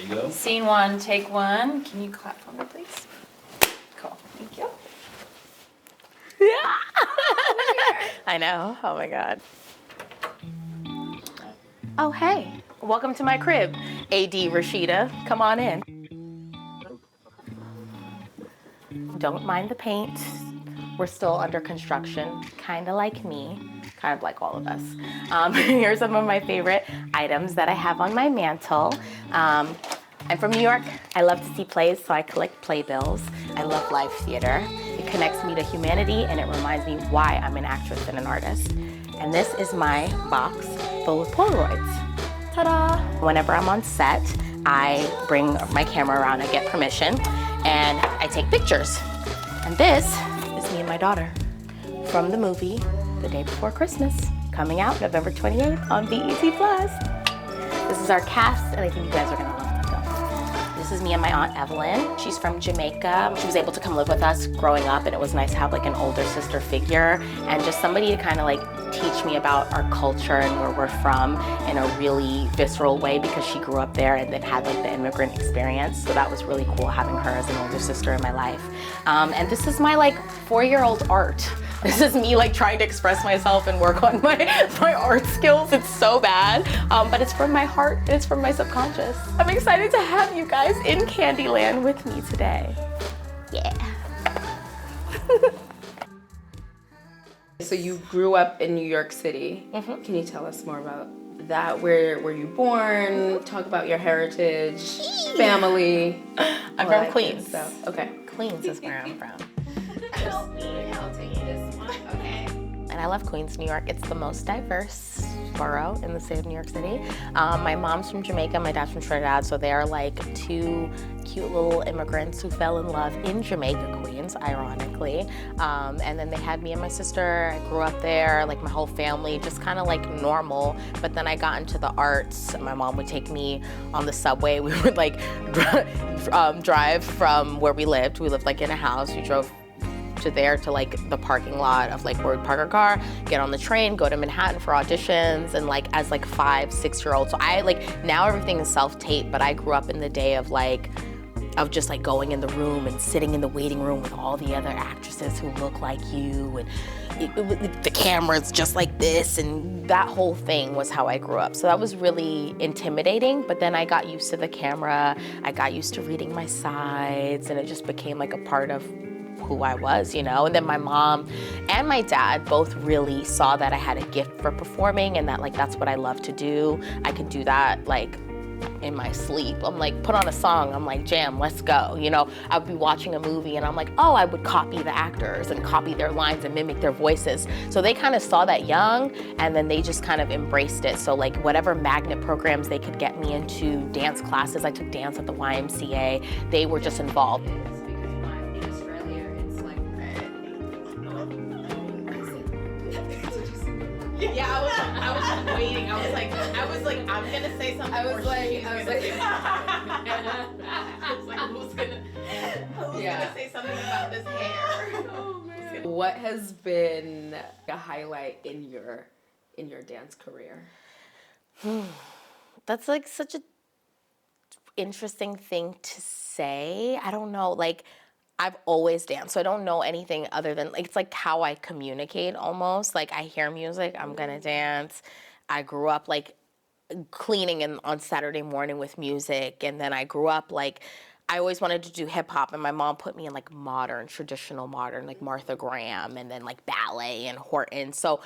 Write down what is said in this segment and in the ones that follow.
you go. Scene 1, take 1. Can you clap for me, please? Cool. Thank you. Yeah. I know. Oh my God. Oh, hey. Welcome to my crib. AD Rashida, come on in. Don't mind the paint. We're still under construction, kind of like me, kind of like all of us. Here's some of my favorite items that I have on my mantle. I'm from New York. I love to see plays, so I collect playbills. I love live theater. It connects me to humanity, and it reminds me why I'm an actress and an artist. And this is my box full of Polaroids. Ta-da! Whenever I'm on set, I bring my camera around, I get permission, and I take pictures. And this is me and my daughter from the movie The Day Before Christmas, coming out November 28th on BET+. This is our cast, and I think you guys are gonna love the film. This is me and my Aunt Evelyn. She's from Jamaica. She was able to come live with us growing up, and it was nice to have like an older sister figure and just somebody to kind of like teach me about our culture and where we're from in a really visceral way, because she grew up there and then had like the immigrant experience. So that was really cool having her as an older sister in my life. And this is my like 4-year-old art. This is me like trying to express myself and work on my art skills. It's so bad, but it's from my heart, it's from my subconscious. I'm excited to have you guys in Candyland with me today. Yeah. So you grew up in New York City. Mm-hmm. Can you tell us more about that? Where were you born? Talk about your heritage, family. I'm from Queens. So, okay. Queens is where I'm from. I'll take this one. Okay. And I love Queens, New York. It's the most diverse borough in the state of New York City. My mom's from Jamaica, my dad's from Trinidad, so they are like two cute little immigrants who fell in love in Jamaica, Queens, ironically. And then they had me and my sister. I grew up there, like my whole family, just kind of like normal. But then I got into the arts. My mom would take me on the subway. We would like drive from where we lived. We lived like in a house. We drove to there to like the parking lot of like where we'd park our car, get on the train, go to Manhattan for auditions, and like as like 5, 6-year-old. So I like, now everything is self-tape, but I grew up in the day of like, of just like going in the room and sitting in the waiting room with all the other actresses who look like you, and the camera's just like this, and that whole thing was how I grew up. So that was really intimidating, but then I got used to the camera, I got used to reading my sides, and it just became like a part of who I was, you know? And then my mom and my dad both really saw that I had a gift for performing, and that like that's what I love to do. I can do that like in my sleep. I'm like, put on a song, I'm like, jam, let's go. You know, I would be watching a movie and I'm like, oh, I would copy the actors and copy their lines and mimic their voices. So they kind of saw that young, and then they just kind of embraced it. So like whatever magnet programs they could get me into, dance classes, I took dance at the YMCA, they were just involved. Yeah, I was waiting. I was like, I'm gonna say something. I was like, who's gonna say something about this hair? Oh man. What has been a highlight in your dance career? That's like such a interesting thing to say. I don't know, like, I've always danced, so I don't know anything other than, like, it's like how I communicate almost. Like, I hear music, I'm gonna dance. I grew up, like, cleaning on Saturday morning with music, and then I grew up, like, I always wanted to do hip hop, and my mom put me in, like, traditional modern, like Martha Graham, and then, like, ballet and Horton. So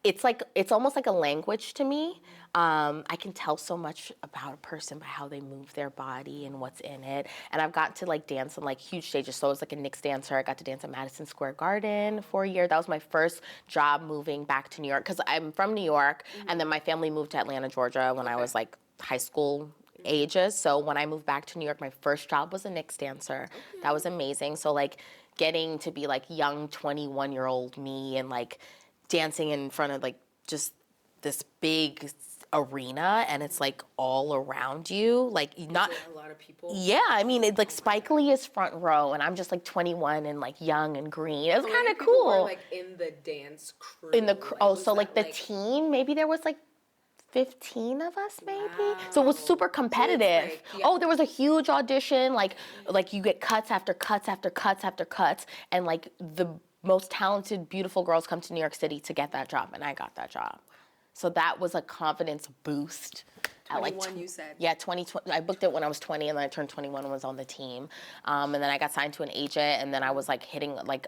it's almost like a language to me. I can tell so much about a person by how they move their body and what's in it. And I've gotten to like dance on like huge stages. So I was like a Knicks dancer. I got to dance at Madison Square Garden for a year. That was my first job moving back to New York, because I'm from New York, and then my family moved to Atlanta, Georgia when I was like high school ages. So when I moved back to New York, my first job was a Knicks dancer. That was amazing. So like getting to be like young 21-year-old me and like dancing in front of like just this big arena, and it's like all around you, like not a lot of people. Yeah, I mean, it's like Spike Lee is front row, and I'm just like 21 and like young and green. It was kind of cool. Were, like in the dance crew. So like the team, maybe there was like 15 of us maybe. Wow. So it was super competitive. like, yeah. Oh, there was a huge audition, like you get cuts after cuts after cuts after cuts, and like the most talented, beautiful girls come to New York City to get that job, and I got that job. So that was a confidence boost. 21, you said? Yeah, 20. I booked it when I was 20, and then I turned 21 and was on the team. And then I got signed to an agent, and then I was like hitting like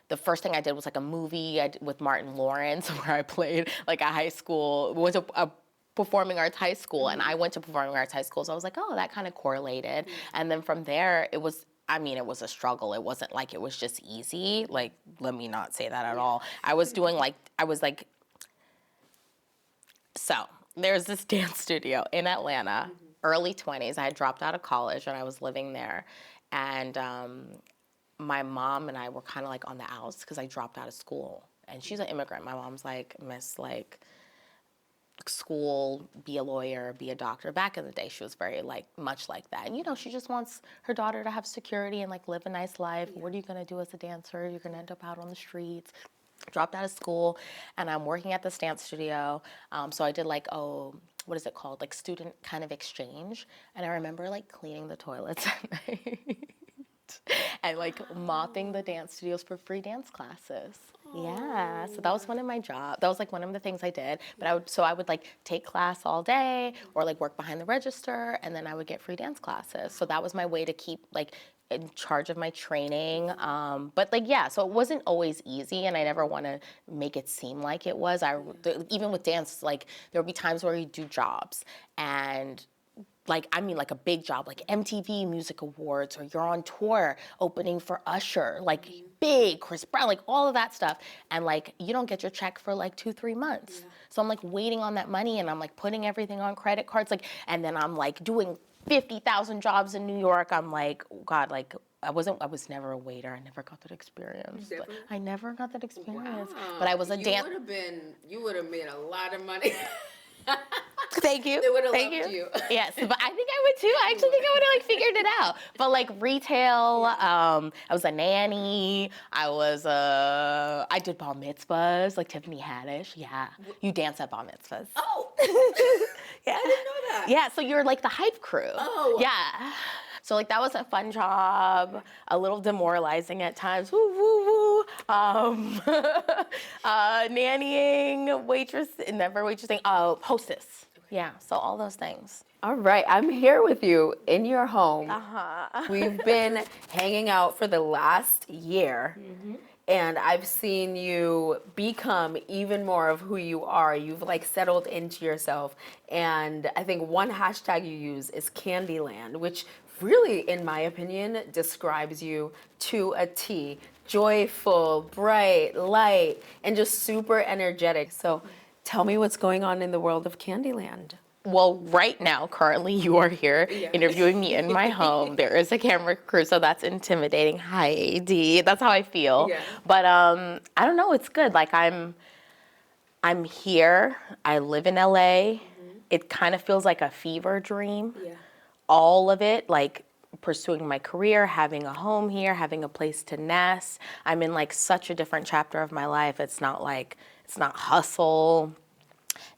the first thing I did was like a movie with Martin Lawrence where I played like a high school, was a performing arts high school, and I went to performing arts high school, so I was like, oh, that kind of correlated. And then from there, it was a struggle. It wasn't like it was just easy. Like, let me not say that at all. So there's this dance studio in Atlanta, early 20s. I had dropped out of college and I was living there. And my mom and I were kind of like on the outs because I dropped out of school. And she's an immigrant. My mom's like, miss, like, school, be a lawyer, be a doctor. Back in the day, she was very like much like that. And she just wants her daughter to have security and like live a nice life. What are you gonna do as a dancer? You're gonna end up out on the streets. Dropped out of school, and I'm working at this dance studio. So I did like, what is it called? Like student kind of exchange. And I remember like cleaning the toilets at night. And like mopping the dance studios for free dance classes. Yeah, so that was one of my jobs. That was like one of the things I did. But I would like take class all day or like work behind the register, and then I would get free dance classes. So that was my way to keep like in charge of my training. But like, yeah, so it wasn't always easy, and I never want to make it seem like it was. Even with dance, like there would be times where you do jobs and like a big job, like MTV Music Awards, or you're on tour opening for Usher, like big, Chris Brown, like all of that stuff. And like, you don't get your check for like 2-3 months. Yeah. So I'm like waiting on that money, and I'm like putting everything on credit cards. Like, and then I'm like doing 50,000 jobs in New York. I'm like, God, like I was never a waiter. I never got that experience. I never got that experience. Wow. But I was a You would have made a lot of money. Thank you. They would have Thank loved you. Yes, but I think I would too. I actually think I would have like figured it out. But like retail, I was a nanny. I did bar mitzvahs, like Tiffany Haddish. Yeah, you dance at bar mitzvahs. Oh, yeah. I didn't know that. Yeah, so you're like the hype crew. Oh. Yeah. So like that was a fun job, a little demoralizing at times. Woo woo woo. Nannying, waitressing, hostess. Yeah, so all those things. All right, I'm here with you in your home. Uh-huh. We've been hanging out for the last year, and I've seen you become even more of who you are. You've like settled into yourself, and I think one hashtag you use is Candyland, which really, in my opinion, describes you to a T. Joyful, bright, light, and just super energetic. So tell me what's going on in the world of Candyland. Well, right now, currently, you are here interviewing me in my home. There is a camera crew, so that's intimidating. Hi, AD. That's how I feel. Yeah. But I don't know. It's good. Like I'm here. I live in LA. It kind of feels like a fever dream. Yeah. All of it, like pursuing my career, having a home here, having a place to nest. I'm in like such a different chapter of my life. It's not hustle.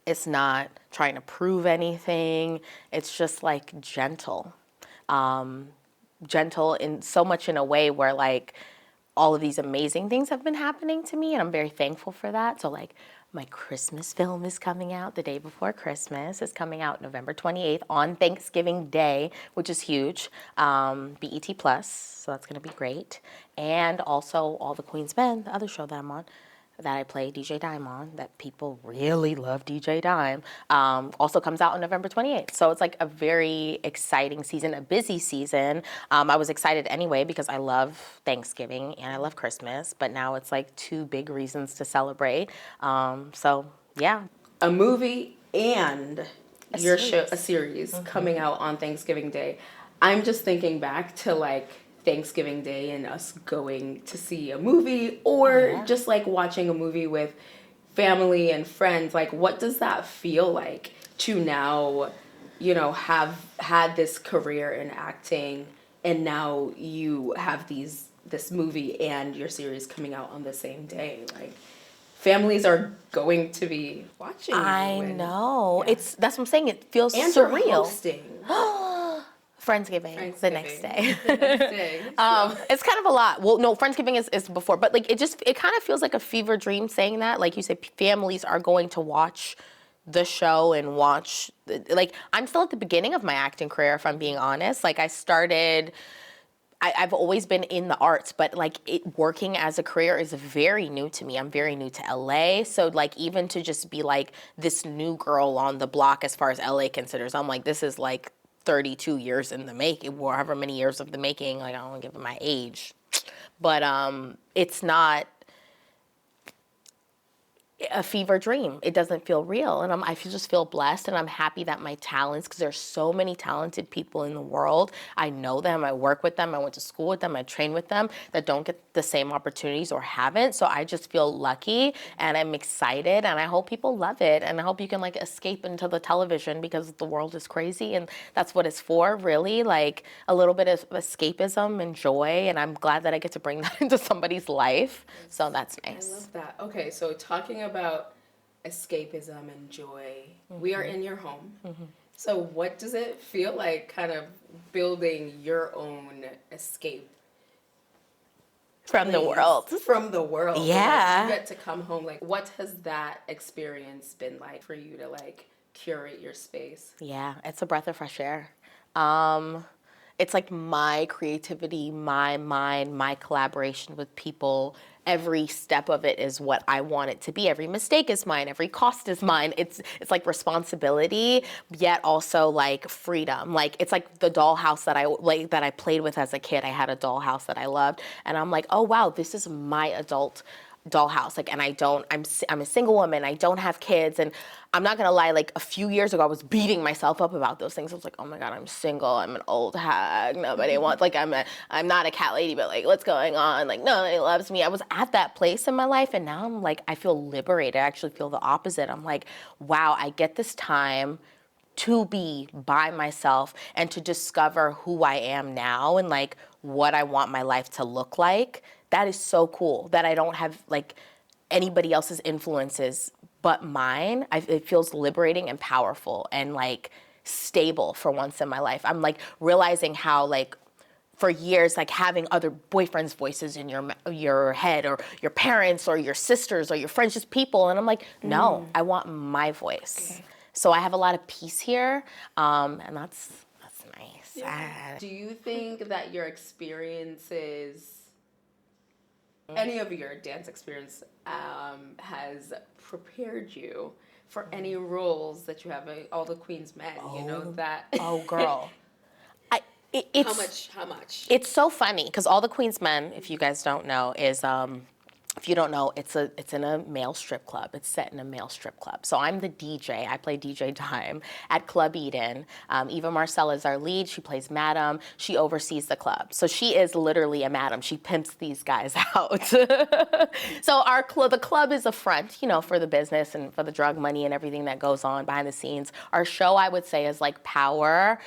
It's not trying to prove anything. It's just like gentle. Gentle in so much in a way where like all of these amazing things have been happening to me, and I'm very thankful for that. So like my Christmas film is coming out the day before Christmas. It's coming out November 28th on Thanksgiving Day, which is huge. BET Plus, so that's gonna be great. And also All the Queen's Men, the other show that I'm on, that I play DJ Dime on, that people really love DJ Dime, also comes out on November 28th. So it's like a very exciting season, a busy season. I was excited anyway because I love Thanksgiving and I love Christmas, but now it's like 2 big reasons to celebrate. So yeah. A movie and a series coming out on Thanksgiving Day. I'm just thinking back to like Thanksgiving Day and us going to see a movie or just like watching a movie with family and friends. Like, what does that feel like to now, have had this career in acting, and now you have this movie and your series coming out on the same day? Like, families are going to be watching you. I know. Yeah. That's what I'm saying. It feels And you're surreal. hosting. Friendsgiving, the next day. The next day. So. It's kind of a lot. Well, no, Friendsgiving is before, but like it kind of feels like a fever dream saying that. Like you said, families are going to watch the show and watch. Like I'm still at the beginning of my acting career, if I'm being honest. Like I've always been in the arts, but like working as a career is very new to me. I'm very new to LA. So like even to just be like this new girl on the block as far as LA considers, I'm like, this is like 32 years in the making, or however many years of the making. Like I don't want to give it my age, but it's not a fever dream. It doesn't feel real. And I just feel blessed, and I'm happy that my talents, because there's so many talented people in the world. I know them, I work with them, I went to school with them, I train with them, that don't get the same opportunities or haven't. So I just feel lucky, and I'm excited, and I hope people love it. And I hope you can like escape into the television, because the world is crazy, and that's what it's for, really. Like a little bit of escapism and joy. And I'm glad that I get to bring that into somebody's life. So that's nice. I love that. Okay, so talking about escapism and joy, we are in your home. So what does it feel like kind of building your own escape? From the world. From the world. Yeah. Like, you get to come home. Like, what has that experience been like for you to like curate your space? Yeah, it's a breath of fresh air. It's like my creativity, my mind, my collaboration with people. Every step of it is what I want it to be. Every mistake is mine. Every cost is mine. It's like responsibility, yet also like freedom. Like it's like the dollhouse that I played with as a kid. I had a dollhouse that I loved, and I'm like, oh wow, this is my adult dollhouse. Like, and I'm a single woman. I don't have kids, and I'm not gonna lie. Like a few years ago, I was beating myself up about those things. I was like, oh my god, I'm single. I'm an old hag. Nobody wants. Like I'm not a cat lady, but like what's going on? Like nobody loves me. I was at that place in my life, and now I'm like, I feel liberated. I actually feel the opposite. I'm like, wow, I get this time to be by myself and to discover who I am now and like what I want my life to look like. That is so cool that I don't have like anybody else's influences but mine. It feels liberating and powerful and like stable for once in my life. I'm like realizing how like for years, like having other boyfriends' voices in your head, or your parents or your sisters or your friends, just people. And I'm like, no, I want my voice. Okay. So I have a lot of peace here, and that's nice. Yeah. Do you think that your experiences, any of your dance experience, has prepared you for any roles that you have? All the Queen's Men, you know that. Oh, girl. How much? It's so funny because All the Queen's Men, if you guys don't know, is if you don't know, it's in a male strip club. It's set in a male strip club. So I'm the DJ. I play DJ Dime at Club Eden. Eva Marcella is our lead. She plays Madam. She oversees the club. So she is literally a madam. She pimps these guys out. So the club is a front, for the business and for the drug money and everything that goes on behind the scenes. Our show, I would say, is like Power.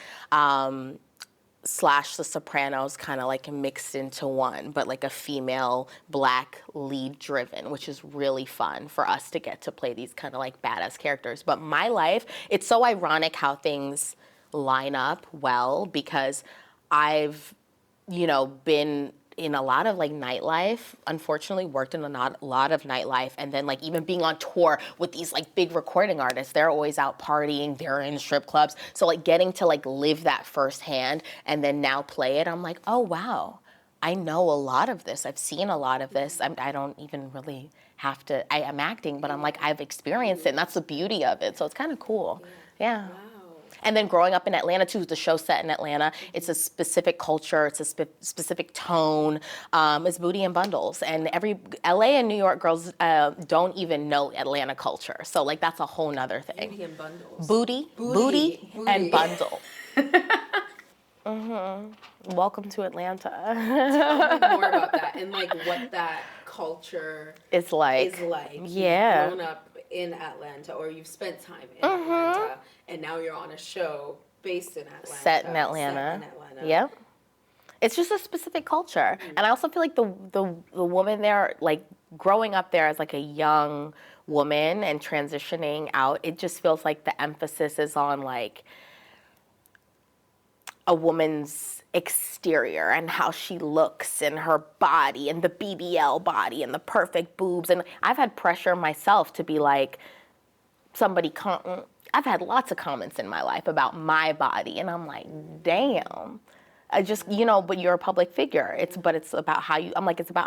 / The Sopranos kind of like mixed into one, but like a female black lead driven, which is really fun for us to get to play these kind of like badass characters. But my life, it's so ironic how things line up well, because I've, been in a lot of like nightlife, unfortunately worked in a lot of nightlife, and then like even being on tour with these like big recording artists, they're always out partying, they're in strip clubs. So like getting to like live that firsthand and then now play it, I'm like, oh wow, I know a lot of this. I've seen a lot of this. I don't even really have to, I'm acting, but I'm like, I've experienced it, and that's the beauty of it. So it's kind of cool. Yeah. Wow. And then growing up in Atlanta, too, the show's set in Atlanta. It's a specific culture. It's a specific tone. It's booty and bundles. And LA and New York girls don't even know Atlanta culture. So, like, that's a whole nother thing. Booty and bundles. Booty. And bundle. Welcome to Atlanta. Tell me more about that and, like, what that culture is like. Yeah. You've grown up in Atlanta, or you've spent time in Atlanta, and now you're on a show based in Atlanta. Set in Atlanta. Yep. it's just a specific culture. And I also feel like the woman there, like growing up there as like a young woman and transitioning out, it just feels like the emphasis is on like a woman's exterior and how she looks and her body and the BBL body and the perfect boobs. And I've had pressure myself to be like, I've had lots of comments in my life about my body, and I'm like, damn. I just, but you're a public figure. It's about it's about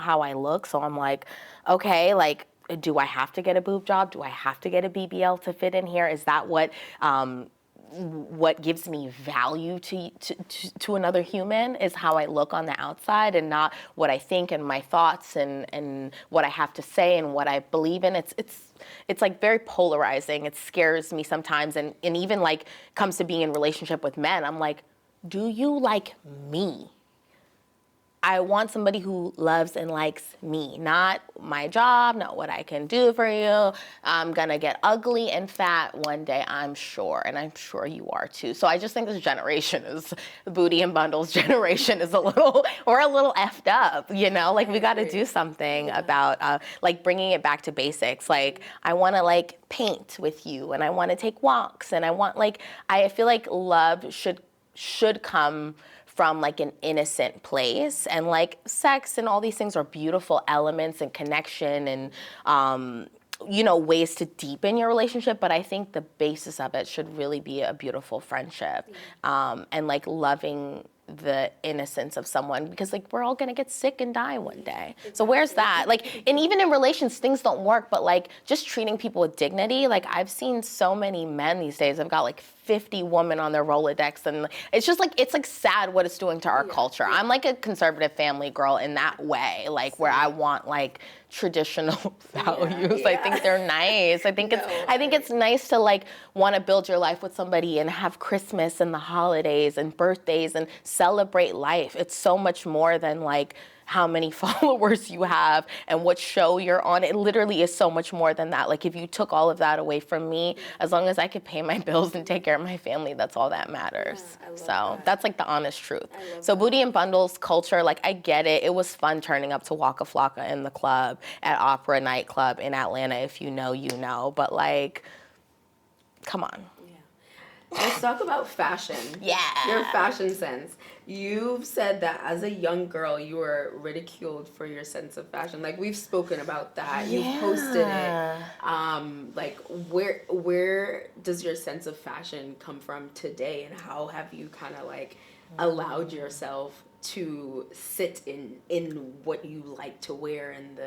how I look. So I'm like, okay, like, do I have to get a boob job? Do I have to get a BBL to fit in here? Is that what gives me value to another human, is how I look on the outside and not what I think and my thoughts and what I have to say and what I believe in. It's like very polarizing. It scares me sometimes, and even like comes to being in relationship with men, I'm like, do you like me? I want somebody who loves and likes me, not my job, not what I can do for you. I'm gonna get ugly and fat one day, I'm sure, and I'm sure you are too. So I just think this generation the Booty and Bundles generation we're a little effed up, like we gotta do something about like bringing it back to basics. Like I wanna like paint with you, and I wanna take walks, and I feel like love should come from like an innocent place, and like sex and all these things are beautiful elements and connection and ways to deepen your relationship, but I think the basis of it should really be a beautiful friendship, and like loving the innocence of someone, because like we're all gonna get sick and die one day. So where's that? Like, and even in relations, things don't work, but like just treating people with dignity. Like I've seen so many men these days have got like 50 women on their Rolodex, and it's just like, it's like sad what it's doing to our culture. I'm like a conservative family girl in that way, like where I want like traditional values. I think they're nice. I think it's nice to like want to build your life with somebody and have Christmas and the holidays and birthdays and celebrate life. It's so much more than like how many followers you have and what show you're on. It literally is so much more than that. Like if you took all of that away from me, as long as I could pay my bills and take care of my family, that's all that matters. That's like the honest truth. So Booty and Bundles culture, like I get it. It was fun turning up to Waka Flocka in the club at Opera nightclub in Atlanta. If you know, you know. But like, come on. Let's talk about fashion. Yeah. Your fashion sense. You've said that as a young girl, you were ridiculed for your sense of fashion. Like, we've spoken about that. Yeah. You've posted it. Like, where does your sense of fashion come from today? And how have you kind of, like, allowed yourself to sit in what you like to wear and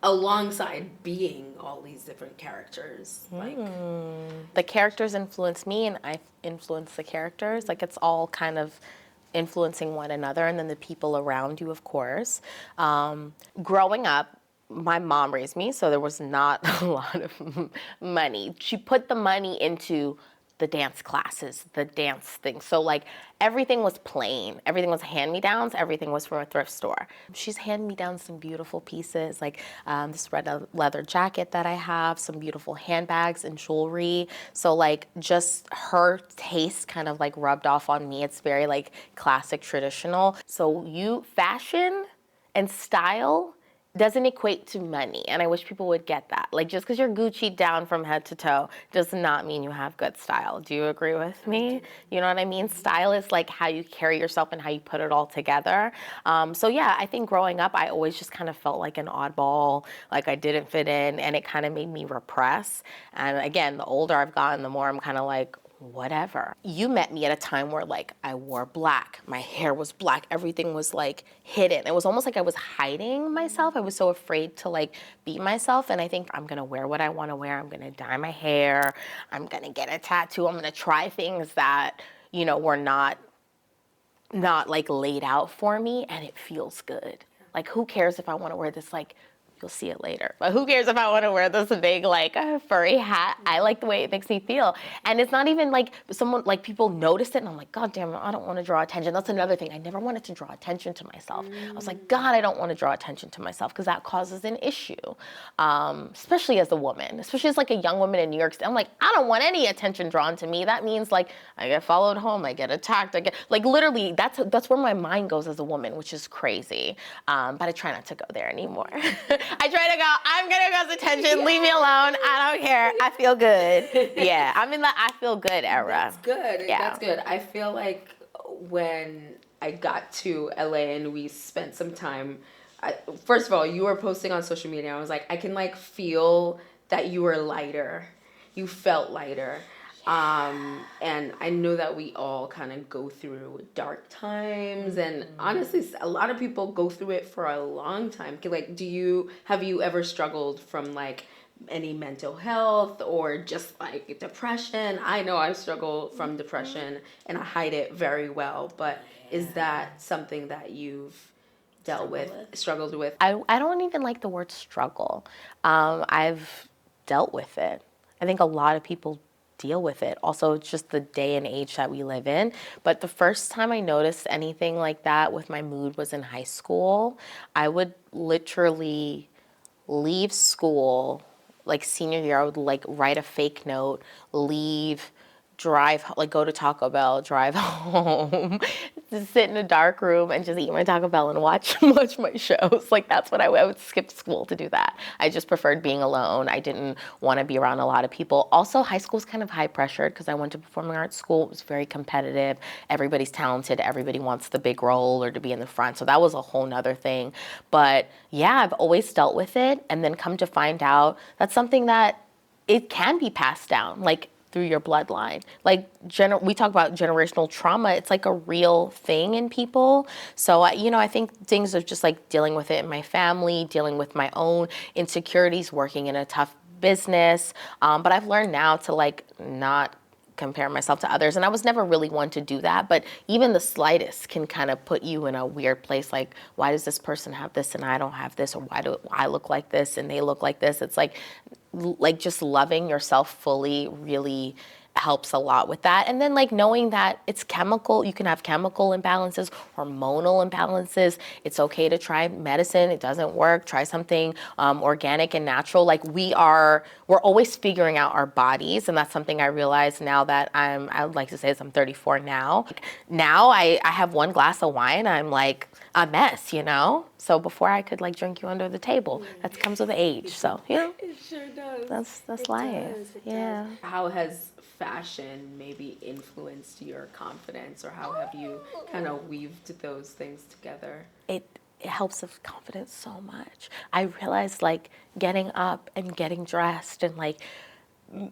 alongside being all these different characters? Like, the characters influence me and I influence the characters. Like it's all kind of influencing one another, and then the people around you, of course. Growing up, my mom raised me, so there was not a lot of money. She put the money into the dance classes, the dance thing. So like everything was plain. Everything was hand-me-downs. Everything was from a thrift store. She's handed me down some beautiful pieces, like this red leather jacket that I have, some beautiful handbags and jewelry. So like just her taste kind of like rubbed off on me. It's very like classic, traditional. So fashion and style doesn't equate to money, and I wish people would get that. Like, just because you're Gucci'd down from head to toe does not mean you have good style. Do you agree with me? You know what I mean? Style is like how you carry yourself and how you put it all together. So yeah, I think growing up, I always just kind of felt like an oddball, like I didn't fit in, and it kind of made me repress. And again, the older I've gotten, the more I'm kind of like, whatever. You met me at a time where like I wore black, my hair was black, everything was like hidden. It was almost like I was hiding myself. I was so afraid to like be myself, and I think I'm gonna wear what I wanna wear. I'm gonna dye my hair, I'm gonna get a tattoo, I'm gonna try things that, were not like laid out for me, and it feels good. Like who cares if I wanna wear this like you'll see it later. But who cares if I want to wear this big, like, furry hat? I like the way it makes me feel. And it's not even like someone, like, people notice it, and I'm like, God damn it, I don't want to draw attention. That's another thing. I never wanted to draw attention to myself. I was like, God, I don't want to draw attention to myself, because that causes an issue, especially as a woman, especially as, like, a young woman in New York City. I'm like, I don't want any attention drawn to me. That means, like, I get followed home, I get attacked, I get, like, literally, that's where my mind goes as a woman, which is crazy. But I try not to go there anymore. I try to go, I'm gonna cause attention, leave me alone, I don't care, I feel good. Yeah, I'm in the I feel good era. That's good. Yeah. That's good. I feel like when I got to LA and we spent some time, first of all, you were posting on social media. I was like, I can like feel that you were lighter. You felt lighter. And I know that we all kind of go through dark times, and honestly, a lot of people go through it for a long time. Like, have you ever struggled from like any mental health or just like depression? I know I struggle from depression and I hide it very well, but is that something that you've struggled with? I don't even like the word struggle. I've dealt with it. I think a lot of people deal with it. Also, it's just the day and age that we live in. But the first time I noticed anything like that with my mood was in high school. I would literally leave school, like senior year, I would like write a fake note, leave, drive, like go to Taco Bell, drive home, just sit in a dark room and just eat my Taco Bell and watch my shows. Like that's what I would skip school to do that. I just preferred being alone. I didn't want to be around a lot of people. Also, high school's kind of high pressured because I went to performing arts school. It was very competitive. Everybody's talented. Everybody wants the big role or to be in the front. So that was a whole nother thing. But yeah, I've always dealt with it, and then come to find out that's something that it can be passed down. Like through your bloodline. Like we talk about generational trauma, it's like a real thing in people. So, I think things are just like dealing with it in my family, dealing with my own insecurities, working in a tough business. But I've learned now to like not compare myself to others. And I was never really one to do that, but even the slightest can kind of put you in a weird place. Like, why does this person have this and I don't have this? Or why do I look like this and they look like this? It's like just loving yourself fully really helps a lot with that. And then like knowing that it's chemical, you can have chemical imbalances, hormonal imbalances. It's okay to try medicine. It doesn't work. Try something organic and natural. Like we're always figuring out our bodies. And that's something I realize now that I would like to say I'm 34 now. Now I have one glass of wine. I'm like a mess, So before I could like drink you under the table, that comes with age. So, It sure does. That's life. Yeah. How has fashion maybe influenced your confidence, or how have you kind of weaved those things together? It helps with confidence so much. I realized like getting up and getting dressed and like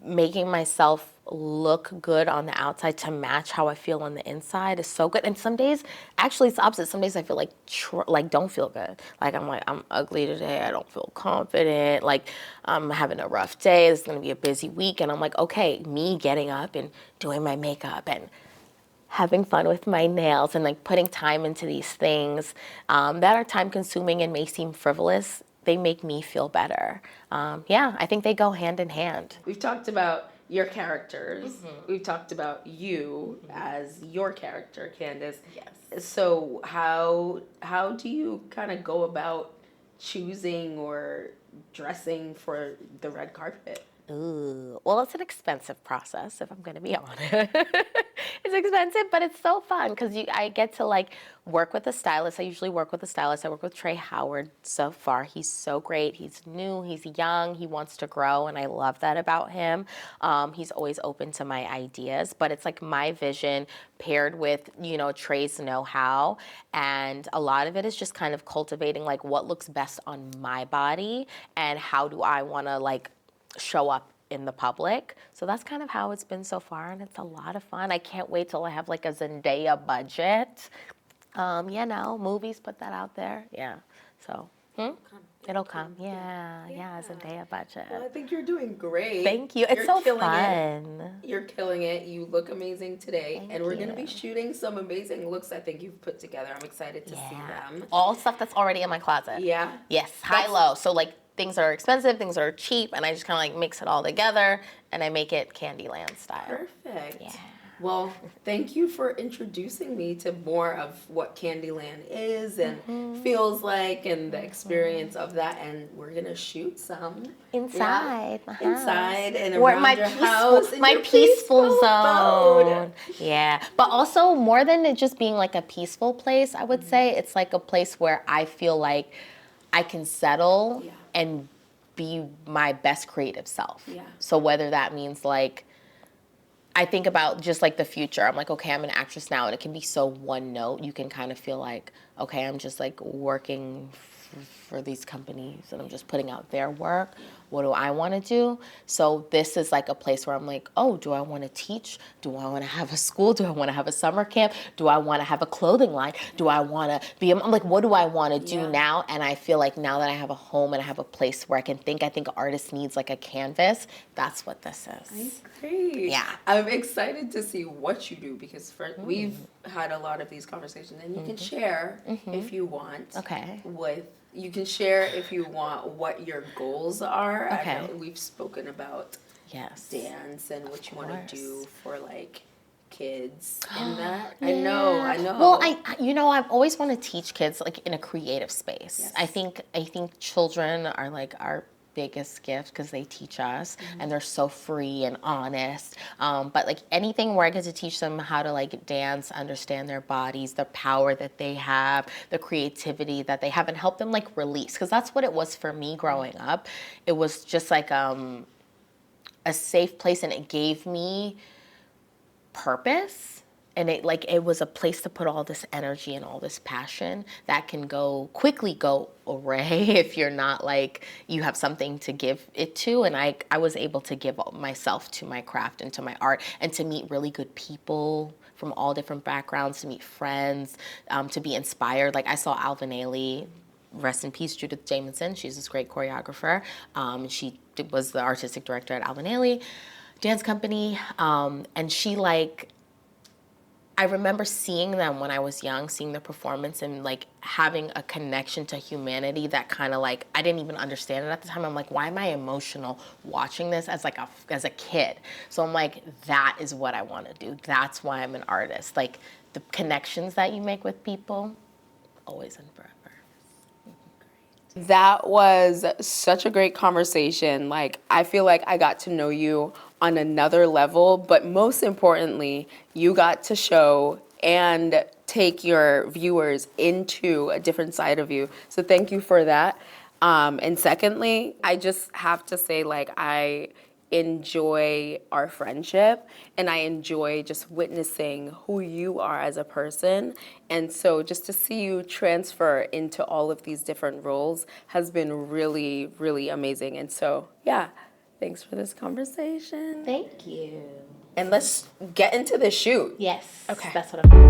making myself look good on the outside to match how I feel on the inside is so good. And some days, actually it's the opposite. Some days I feel like don't feel good. Like I'm ugly today. I don't feel confident. Like I'm having a rough day. It's going to be a busy week. And I'm like, okay, me getting up and doing my makeup and having fun with my nails and like putting time into these things that are time consuming and may seem frivolous, they make me feel better. I think they go hand in hand. We've talked about your characters. We've talked about you as your character, Candace. Yes. So how do you kind of go about choosing or dressing for the red carpet? Ooh, well, it's an expensive process, if I'm going to be honest. It's expensive, but it's so fun because I get to like work with a stylist. I usually work with a stylist. I work with Trey Howard so far. He's so great. He's new. He's young. He wants to grow, and I love that about him. He's always open to my ideas, but it's like my vision paired with, Trey's know-how, and a lot of it is just kind of cultivating like what looks best on my body and how do I want to like show up in the public. So that's kind of how it's been so far, and it's a lot of fun. I can't wait till I have like a Zendaya budget. Movies put that out there. Yeah. So It'll come. Yeah, Zendaya budget. Well, I think you're doing great. Thank you. It's You're so killing fun. it. You're killing it. You look amazing today. Thank and we're going to you. be shooting some amazing looks I think you've put together. I'm excited to see them. All stuff that's already in my closet. Yeah. Yes, high-low. So like things that are expensive, things that are cheap, and I just kind of like mix it all together and I make it Candyland style. Perfect. Yeah. Well, thank you for introducing me to more of what Candyland is and feels like and the experience of that. And we're going to shoot some. Inside my house. Inside and Or around my your peaceful, house. In my your peaceful zone. mode. Yeah, but also more than it just being like a peaceful place, I would say it's like a place where I feel like I can settle and be my best creative self. Yeah. So whether that means like, I think about just like the future. I'm like, okay, I'm an actress now, and it can be so one note. You can kind of feel like, okay, I'm just like working for these companies and I'm just putting out their work. What do I want to do? So this is like a place where I'm like, oh, do I want to teach? Do I want to have a school? Do I want to have a summer camp? Do I want to have a clothing line? Do I want to be, I'm like, what do I want to do now? And I feel like now that I have a home and I have a place where I can think, I think an artist needs like a canvas. That's what this is. Great. Yeah. I'm excited to see what you do because we've had a lot of these conversations and you can share if you want. Okay. You can share if you want what your goals are. Okay. I know we've spoken about dance and what you want to do for like kids and that. I know. Well, I've always wanted to teach kids like in a creative space. Yes. I think children are like our biggest gift because they teach us and they're so free and honest. But like anything where I get to teach them how to like dance, understand their bodies, the power that they have, the creativity that they have, and help them like release. Because that's what it was for me growing up. It was just like a safe place, and it gave me purpose. And it was a place to put all this energy and all this passion that can quickly go away if you're not like, you have something to give it to. And I was able to give myself to my craft and to my art and to meet really good people from all different backgrounds, to meet friends, to be inspired. Like I saw Alvin Ailey, rest in peace, Judith Jamison. She's this great choreographer. She was the artistic director at Alvin Ailey Dance Company. And she I remember seeing them when I was young, seeing their performance and like having a connection to humanity that kind of like, I didn't even understand it at the time. I'm like, why am I emotional watching this as a kid? So I'm like, that is what I want to do. That's why I'm an artist. Like the connections that you make with people, always and forever. That was such a great conversation. Like, I feel like I got to know you on another level, but most importantly, you got to show and take your viewers into a different side of you. So thank you for that. And secondly, I just have to say, like, I enjoy our friendship and I enjoy just witnessing who you are as a person. And so just to see you transfer into all of these different roles has been really, really amazing. And so, yeah, thanks for this conversation. Thank you. And let's get into the shoot. Yes. Okay. That's what I'm